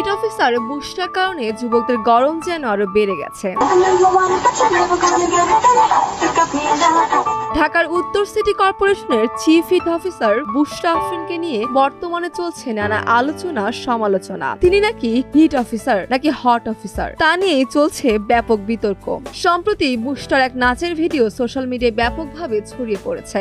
Hit officer বুশটার কারণে যুবকদের গরম যেন আরো বেড়ে গেছে। ঢাকার উত্তর সিটি কর্পোরেশনের চিফ হিট অফিসার বুশরা আফরিনকে নিয়ে বর্তমানে চলছে নানা আলোচনা সমালোচনা। তিনি নাকি হিট অফিসার নাকি হট অফিসার তা নিয়ে চলছে ব্যাপক বিতর্ক। সম্প্রতি বুশটার এক নাচের ভিডিও সোশ্যাল মিডিয়ায় ব্যাপকভাবে ছড়িয়ে পড়েছে।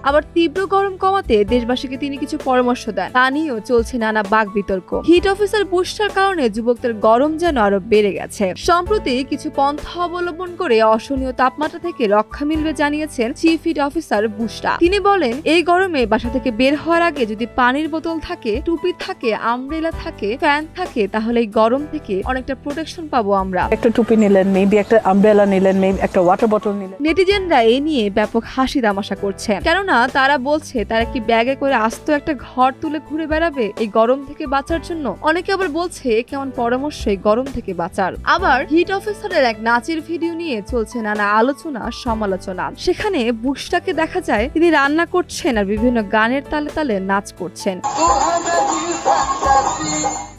আবার তীব্র গরম কমাতে দেশবাসীকে তিনি কিছু পরামর্শ দেন, তা নিয়েও চলছে নানা বাক বিতর্ক। হিট অফিসার বুশটার কারণে যুবকদের গরম যেন আরো বেড়ে গেছে। সম্প্রতি কিছু পন্থা অবলম্বন করে অসহনীয় তাপমাত্রা থেকে রক্ষা মিলবে জানিয়েছেন চিফ হিট অফিসার বুশরা। তিনি বলেন, এই গরমে বাসা থেকে বের হওয়ার আগে যদি পানির বোতল থাকে, টুপি থাকে, আমব্রেলা থাকে, ফ্যান থাকে, তাহলে এই গরম থেকে অনেকটা প্রোটেকশন পাবো আমরা। একটা টুপি নিলেন, মেবি একটা আমব্রেলা নিলেন, মেবি একটা ওয়াটার বোতল নিলেন। নেটিজেনরা এই নিয়ে ব্যাপক হাসি তামাশা করছে, কেননা তারা বলছে তারা কি ব্যাগে করে আস্ত একটা ঘর তুলে ঘুরে বেড়াবে এই গরম থেকে বাঁচার জন্য। অনেকে আবার বলছে কেমন পরামর্শ এই গরম থেকে বাঁচার। আবার হিট অফিসারের এক নাচের ভিডিও নিয়ে চলছে নানা আলোচনা সমালোচনা। সেখানে বুশটাকে দেখা যায় তিনি রান্না করছেন আর বিভিন্ন গানের তালে তালে নাচ করছেন।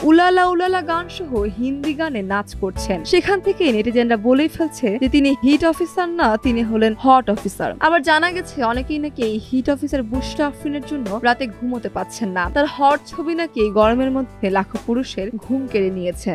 উলালা উলালা গান সহ হিন্দি গানে নাচ করছেন। সেখান থেকে নেটিজেনরা বলেই ফেলছে যে তিনি হিট অফিসার না, তিনি হলেন হট অফিসার। আবার জানা গেছে অনেকেই নাকি এই হিট অফিসার বুশরা আফরিনের জন্য রাতে ঘুমোতে পাচ্ছেন না। তার হট ছবি নাকি গরমের মধ্যে লাখো পুরুষের ঘুম কেড়ে নিয়েছে।